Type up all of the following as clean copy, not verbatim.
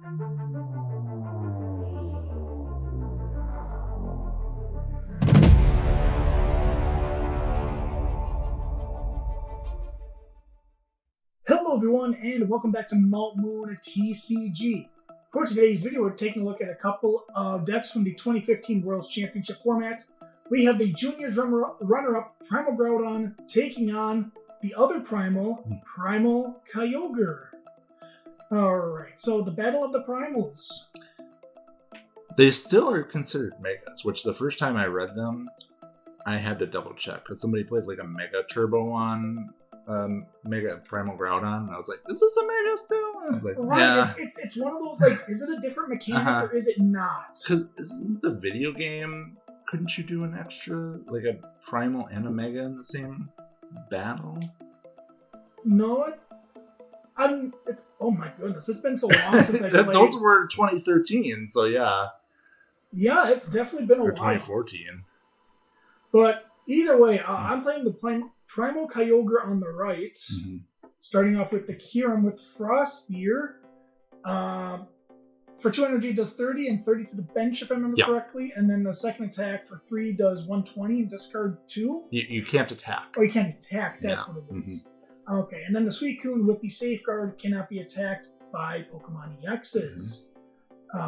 Hello everyone, and welcome back to Mount Moon TCG. For today's video, we're taking a look at a couple of decks from the 2015 World Championship format. We have the Juniors runner-up Primal Groudon taking on the other Primal Kyogre. Alright, so the Battle of the Primals. They still are considered Megas, which the first time I read them, I had to double check because somebody played like a Mega Turbo on Mega Primal Groudon, and I was like, "Is this a Mega still?" And I was like, right, "Yeah." It's one of those like, is it a different mechanic or is it not? Because isn't the video game? Couldn't you do an extra like a Primal and a Mega in the same battle? No, oh my goodness, it's been so long since I played. Those were 2013, so yeah. Yeah, it's definitely been a while. 2014. But either way, I'm playing the Primal Kyogre on the right. Mm-hmm. Starting off with the Kyurem with Frost Spear. For 2 energy, it does 30 and 30 to the bench, if I remember correctly. And then the second attack for 3 does 120 and discard 2. You can't attack. Oh, you can't attack. That's what it is. Mm-hmm. Okay, and then the Suicune with the Safeguard cannot be attacked by Pokemon EXs.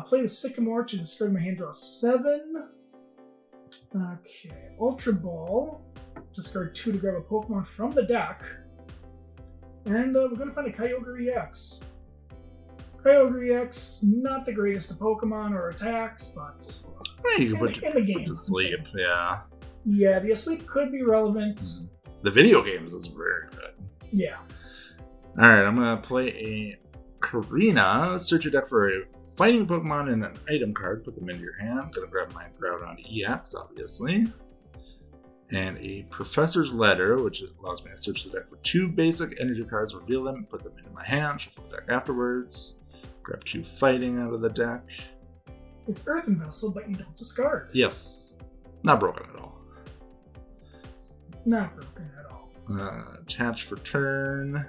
Play the Sycamore to discard my hand, draw 7. Okay, Ultra Ball. Discard 2 to grab a Pokemon from the deck. And we're going to find a Kyogre EX. Kyogre EX, not the greatest of Pokemon or attacks, but in the game. Asleep, yeah. Yeah, the Asleep could be relevant. The video games is very good. Yeah. Alright, I'm going to play a Karina. Search your deck for a fighting Pokemon and an item card. Put them into your hand. I'm going to grab my Grodon EX, obviously. And a Professor's Letter, which allows me to search the deck for 2 basic energy cards, reveal them, put them into my hand, shuffle the deck afterwards. Grab 2 fighting out of the deck. It's Earthen Vessel, but you don't discard. Yes. Not broken at all. Not broken at all. Attach for turn.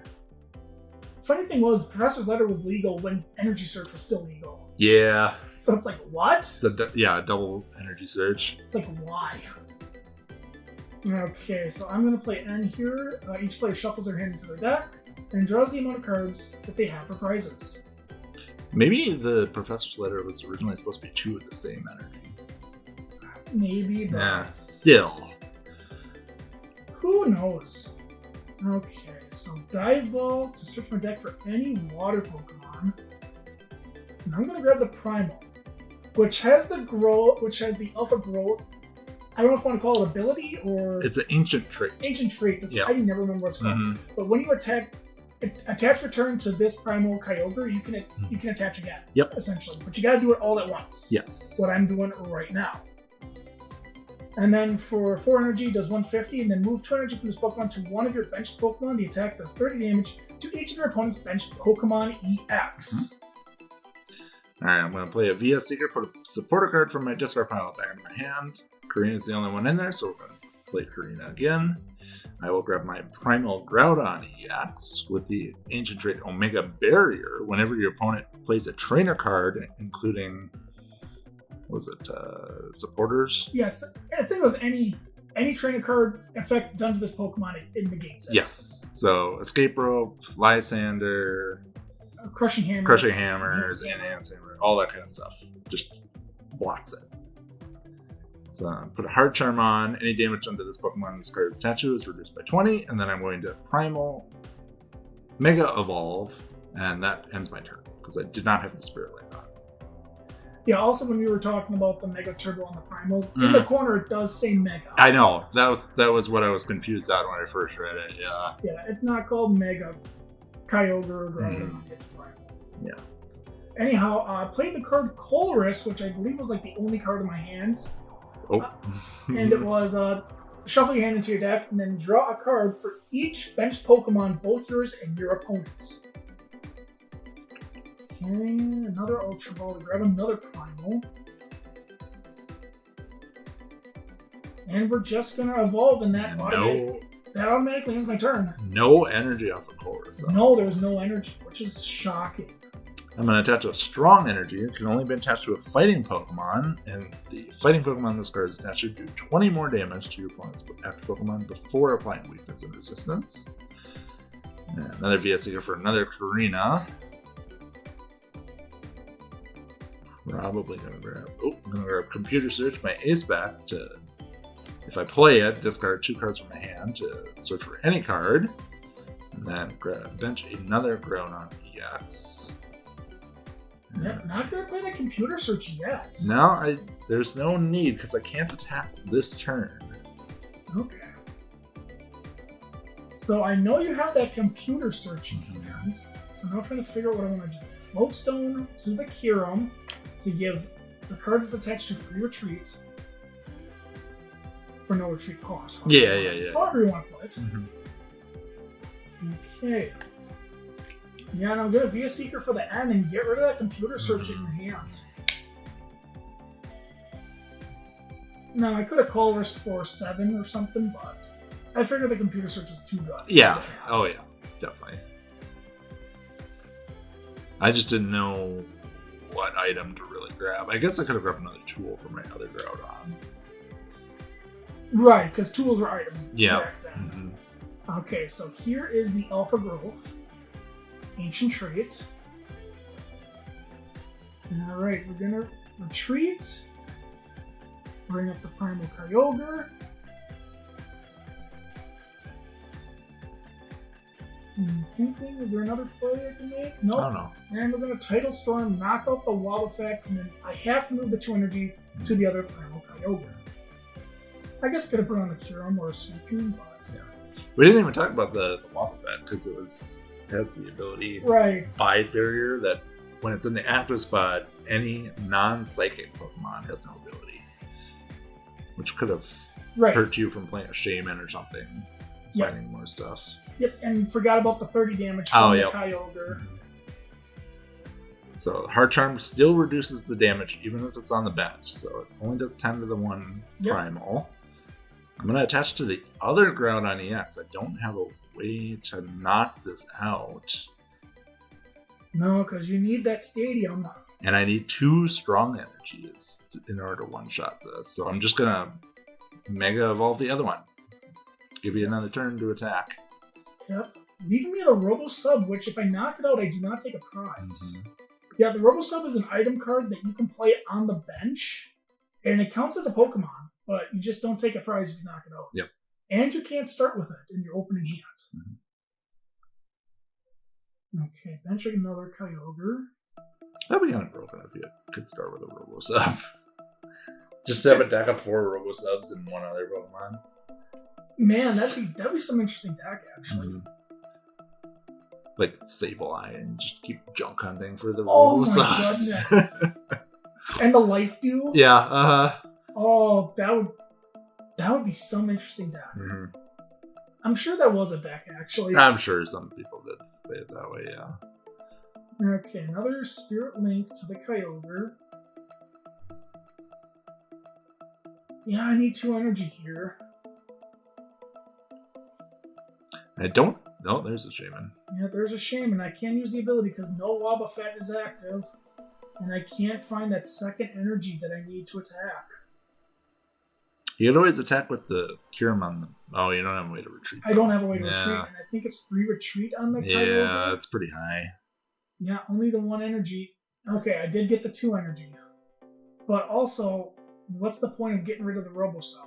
Funny thing was, the Professor's Letter was legal when Energy Search was still legal. Yeah. So it's like, what? It's a double Energy Search. It's like, why? Okay, so I'm going to play N here. Each player shuffles their hand into their deck and draws the amount of cards that they have for prizes. Maybe the Professor's Letter was originally supposed to be 2 of the same energy. Maybe, but... still. Who knows? Okay, so Dive Ball to search my deck for any water Pokemon. And I'm going to grab the Primal, which has the Alpha Growth. I don't know if I want to call it ability or... It's an ancient trait. Ancient trait. I never remember what it's called. Mm-hmm. But when you attach return to this Primal Kyogre, you can attach again. Yep. Essentially. But you got to do it all at once. Yes. What I'm doing right now. And then for 4 energy, does 150, and then move 2 energy from this Pokemon to one of your benched Pokemon. The attack does 30 damage to each of your opponent's benched Pokemon EX. Mm-hmm. Alright, I'm going to play a VS Seeker, put a supporter card from my discard pile back in my hand. Karina's the only one in there, so we're going to play Karina again. I will grab my Primal Groudon EX with the ancient trait Omega Barrier. Whenever your opponent plays a trainer card, including, supporters? Yes, I think it was any trainer card effect done to this Pokemon, it negates it. Yes, so Escape Rope, Lysander, Crushing Hammer, Enhance Hammer, all that kind of stuff. Just blocks it. So put a Hard Charm on. Any damage done to this Pokemon in this card's statue is reduced by 20. And then I'm going to Primal Mega Evolve. And that ends my turn. Because I did not have the Spirit Life on. Yeah, also when we were talking about the Mega Turbo on the Primals, in the corner it does say Mega. I know. That was what I was confused at when I first read it. Yeah. Yeah, it's not called Mega Kyogre or Grodon. It's Primal. Yeah. Anyhow, I played the card Colress, which I believe was like the only card in my hand. And it was shuffle your hand into your deck and then draw a card for each benched Pokemon, both yours and your opponent's. Okay, another Ultra Ball to grab another Primal. And we're just going to evolve in that automatically ends my turn. No energy off of Colress. No, there was no energy, which is shocking. I'm going to attach a strong energy. It can only be attached to a fighting Pokemon, and the fighting Pokemon this card is attached to do 20 more damage to your opponent's active Pokemon before applying weakness and resistance. And another VS Seeker for another Karina. Probably going to grab... Oh, I'm going to grab Computer Search my ace back to... If I play it, discard 2 cards from my hand to search for any card. And then bench another Grodon EX. Yeah, not going to play the Computer Search yet. No, there's no need because I can't attack this turn. Okay. So I know you have that Computer Search in hand. So now I'm trying to figure out what I want to do. Floatstone to the Kyurem to give the card that's attached to free retreat. Or no retreat cost. Yeah. However you want to play it. Okay. Yeah, and I'm going to VS Seeker for the end and get rid of that Computer Search in your hand. Now, I could have Call Risked for 7 or something, but I figured the Computer Search was too good. Yeah. Oh, yeah. Definitely. I just didn't know what item to really grab. I guess I could have grabbed another tool for my other Groudon. Right, because tools were items back then. Okay, so here is the Alpha Growth. Ancient Trait. Alright, we're gonna retreat. Bring up the Primal Kyogre. I'm thinking, is there another play I can make? Nope. I don't know. And we're gonna Tidal Storm, knock out the Wobbuffet, and then I have to move the 2 energy to the other Primal Kyogre. I guess I could have put on the Kyurem or a Suicune, but yeah. We didn't even talk about the Wobbuffet because it has the ability Bide Barrier that when it's in the active spot, any non-psychic Pokemon has no ability. Which could have hurt you from playing a Shaman or something. Finding more stuff. Yep, and forgot about the 30 damage from the Kyogre. So Heart Charm still reduces the damage even if it's on the bench. So it only does 10 to the 1 Primal. I'm going to attach to the other Grodon EX. I don't have a way to knock this out. No, because you need that stadium. And I need 2 strong energies in order to one-shot this. So I'm just going to Mega Evolve the other one. Give you another turn to attack. Yep. Leaving me the Robo Sub, which if I knock it out, I do not take a prize. Yeah, the Robo Sub is an item card that you can play on the bench. And it counts as a Pokemon. But you just don't take a prize if you knock it out. Yep. And you can't start with it in your opening hand. Okay, benching another Kyogre. That'd be kind of broken if you could start with a Robo-Sub. Just have a deck of 4 Robo-Subs and 1 other Pokemon. Man, that'd be some interesting deck, actually. Like Sableye and just keep junk hunting for the Robo-Subs. Robo-Subs. Oh my goodness. And the Life Dew? Yeah, Oh, that would be some interesting deck. I'm sure that was a deck, actually. I'm sure some people did play it that way, yeah. Okay, another Spirit Link to the Kyogre. Yeah, I need 2 energy here. I don't... No, there's a Shaman. Yeah, there's a Shaman. I can't use the ability because no Wobbuffet is active. And I can't find that second energy that I need to attack. You could always attack with the Kyurem on the... Oh, you don't have a way to retreat. I don't have a way to retreat, and I think it's 3 retreat on the Kyogre. Yeah, that's pretty high. Yeah, only the 1 energy. Okay, I did get the 2 energy. But also, what's the point of getting rid of the Robo-Sub?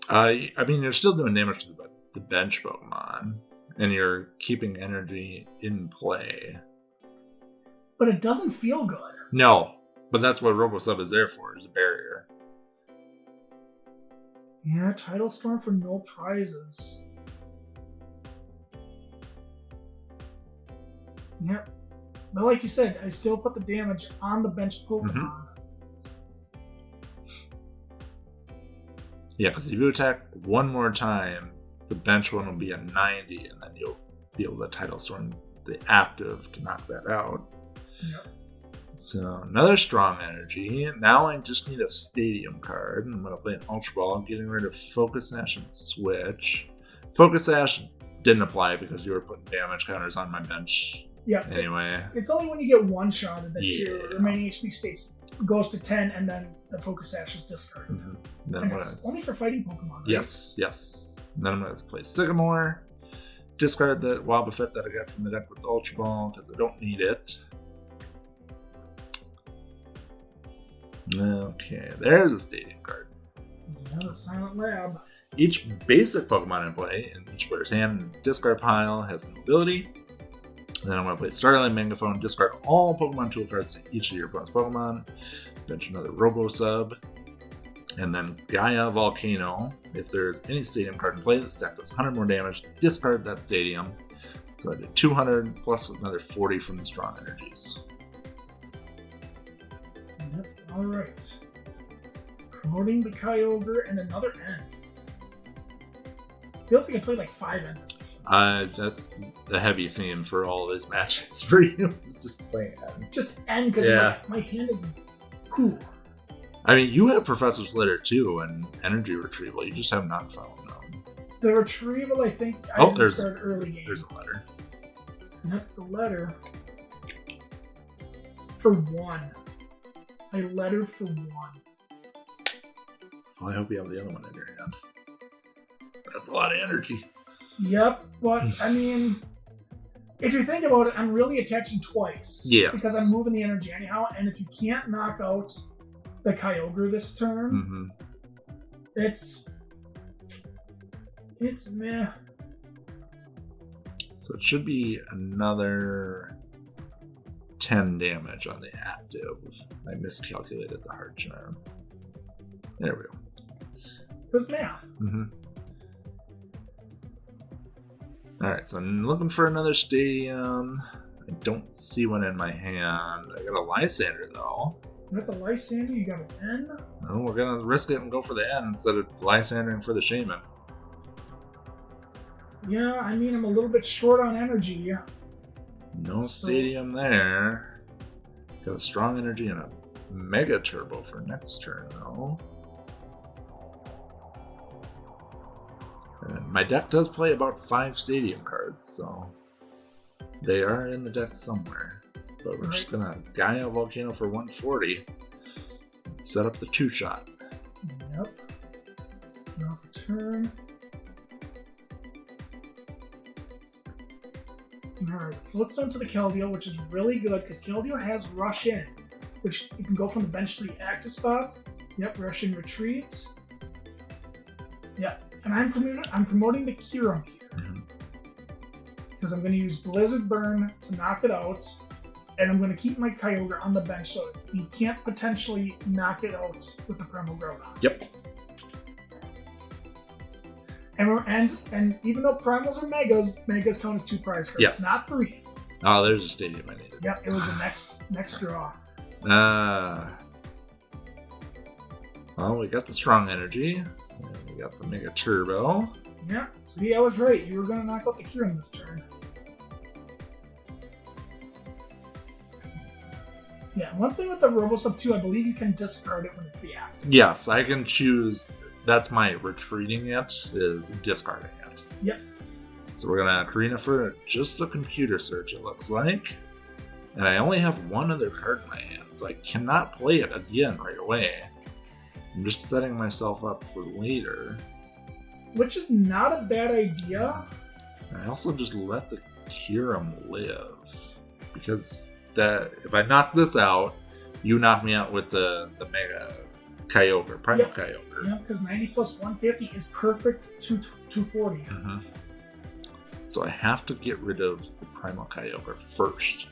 I mean, you're still doing damage to the bench Pokemon, and you're keeping energy in play. But it doesn't feel good. No, but that's what Robo-Sub is there for, is a barrier. Yeah, Tidal Storm for no prizes. Yep. But like you said, I still put the damage on the bench Pokemon. Yeah, because if you attack one more time, the bench one will be a 90, and then you'll be able to Tidal Storm the active to knock that out. Yep. So, another strong energy. Now I just need a Stadium card. I'm going to play an Ultra Ball, getting rid of Focus Sash and Switch. Focus Sash didn't apply because you were putting damage counters on my bench Yeah. Anyway. It's only when you get one shot that your Yeah. remaining HP states goes to 10, and then the focus sash is discarded. Then And it's only for fighting Pokemon, right? Yes. Then I'm going to play Sycamore. Discard the Wild Buffet that I got from the deck with the Ultra Ball because I don't need it. Okay, there's a Stadium card. Yeah, the Silent Lab. Each basic Pokemon in play in each player's hand and discard pile has an ability. And then I'm going to play Starlight Megaphone, discard all Pokemon tool cards to each of your opponent's Pokemon. Bench another Robo Sub. And then Gaia Volcano. If there's any Stadium card in play, the stack does 100 more damage. Discard that Stadium. So I did 200 plus another 40 from the Strong Energies. Yep, alright. Promoting the Kyogre and another N. Feels like I played like 5 N this game. That's the heavy theme for all these matches for you. It's just playing N. Just N because my hand is cool. I mean, you have Professor's Letter too and Energy Retrieval. You just have not found them. The Retrieval, I think, I discarded early game. There's a letter. Yep, the letter. For 1. I lettered for 1. Well, I hope you have the other one in your hand. That's a lot of energy. Yep, but I mean, if you think about it, I'm really attaching twice. Yes. Because I'm moving the energy anyhow, and if you can't knock out the Kyogre this turn, it's meh. So it should be another 10 damage on the active. I miscalculated the hard charm. There we go. It was math. Alright, so I'm looking for another Stadium. I don't see one in my hand. I got a Lysander though. You got the Lysander, you got an N? Oh, we're gonna risk it and go for the N instead of Lysandering for the Shaman. Yeah, I mean, I'm a little bit short on energy. No Stadium there. Got a Strong Energy and a Mega Turbo for next turn though. And my deck does play about 5 Stadium cards, so they are in the deck somewhere. But we're just gonna Gaia Volcano for 140. Set up the 2-shot. Yep. Now for turn. Alright, Floatstone to the Keldeo, which is really good because Keldeo has Rush In, which you can go from the bench to the active spot. Yep, Rush In Retreat. Yep, and I'm promoting the Kyurem here. Because I'm going to use Blizzard Burn to knock it out, and I'm going to keep my Kyogre on the bench so you can't potentially knock it out with the Primal Groudon. Yep. And even though Primals are Megas count as 2 prize cards, yes. not 3. Oh, there's a Stadium I needed. Yep, it was the next draw. Well, we got the Strong Energy. And we got the Mega Turbo. Yeah, see, I was right. You were going to knock out the Kyurem this turn. Yeah, one thing with the Robosub 2, I believe you can discard it when it's the active. Yes, I can choose. That's my retreating it, is discarding it. Yep. So we're going to Karina for just a computer search, it looks like. And I only have one other card in my hand, so I cannot play it again right away. I'm just setting myself up for later. Which is not a bad idea. I also just let the Kyurem live. Because if I knock this out, you knock me out with the Mega Kyogre, Primal Kyogre. Yeah, because 90 plus 150 is perfect 240. So I have to get rid of the Primal Kyogre first.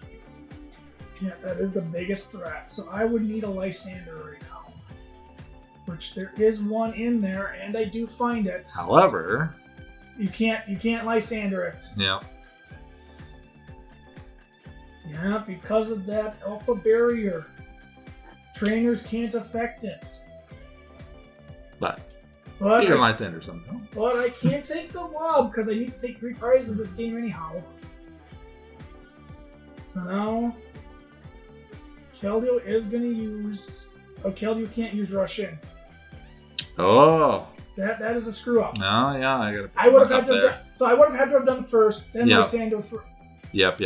Yeah, that is the biggest threat. So I would need a Lysander right now. Which there is one in there, and I do find it. However, you can't Lysander it. Yeah. Yeah, because of that alpha barrier. Trainers can't affect it. But you can Lysander somehow. But I can't take the Wob because I need to take 3 prizes this game anyhow. So now Keldeo is going to use... Oh, Keldeo can't use Rush In. Oh. That is a screw up. Oh, yeah. I would have had to have done... So I would have had to have done first, then Lysander for... Yep.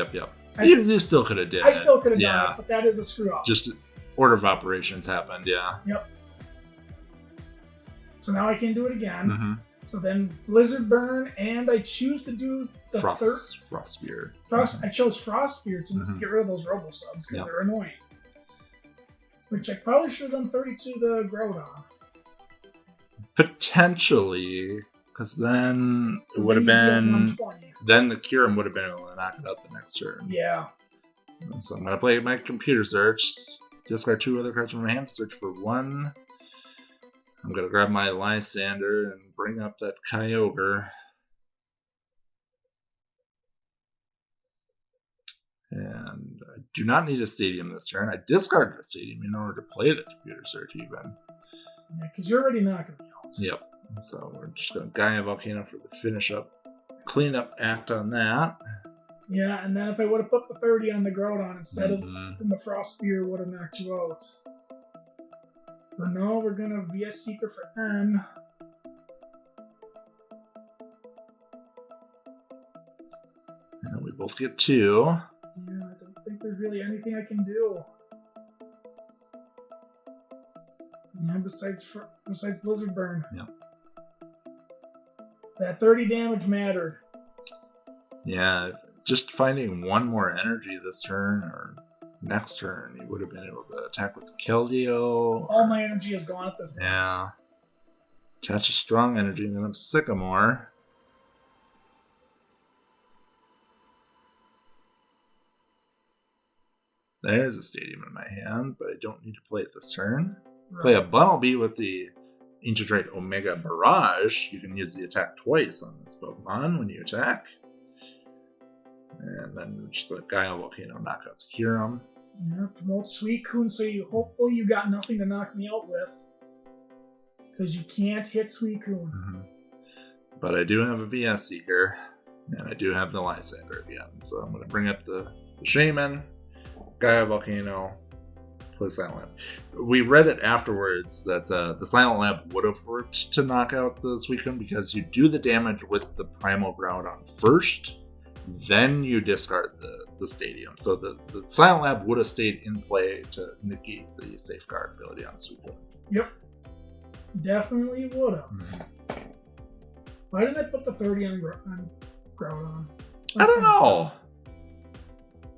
You still could have did it. I still could have done it, but that is a screw up. Just order of operations happened, yeah. Yep. So now I can do it again. Mm-hmm. So then Blizzard Burn, and I choose to do the Frost Spear. I chose Frost Spear to get rid of those Robo Subs because they're annoying. Which I probably should have done 30 to the Grodon. Potentially, because then it would have been. Then the Kyurem would have been able to knock it out the next turn. Yeah. So I'm going to play my computer search. Discard 2 other cards from my hand. Search for 1. I'm going to grab my Lysander and bring up that Kyogre. And I do not need a stadium this turn. I discarded a stadium in order to play the computer search even. Yeah, because you're already knocking me out. Yep. So we're just going to Gaia Volcano for the finish up. Cleanup act on that. Yeah, and then if I would have put the 30 on the Grodon instead of then the Frost Spear would have knocked you out. But no, we're going to VS Seeker for N. And we both get 2. Yeah, I don't think there's really anything I can do. Yeah, besides Blizzard Burn. Yep. That 30 damage mattered. Yeah, just finding one more energy this turn or next turn, you would have been able to attack with the Keldeo. All my energy is gone at this point. Yeah. Attach a strong energy, and then I'm Sycamore. There's a stadium in my hand, but I don't need to play it this turn. Right. Play a Bunnelby with the Ancient Rite Omega Barrage. You can use the attack twice on this Pokemon when you attack. And then just let Gaia Volcano knock out the Kyurem. Yeah, promote Suicune, so hopefully you got nothing to knock me out with. Because you can't hit Suicune. Mm-hmm. But I do have a VS Seeker, and I do have the Lysander again. So I'm going to bring up the Shaman, Gaia Volcano, play Silent Lab. We read it afterwards that the Silent Lab would have worked to knock out the Suicune because you do the damage with the Primal Groudon first, then you discard the Stadium. So the Silent Lab would have stayed in play to negate the Safeguard ability on Suicune. Yep. Definitely would have. Mm-hmm. Why didn't I put the 30 on Groudon? I don't know.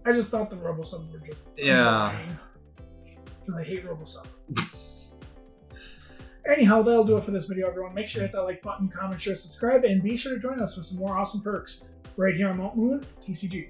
I just thought the Robo-Subs were just annoying. Because I hate Robo-Sub. Anyhow, that'll do it for this video, everyone. Make sure to hit that like button, comment, share, subscribe, and be sure to join us for some more awesome perks right here on Mount Moon TCG.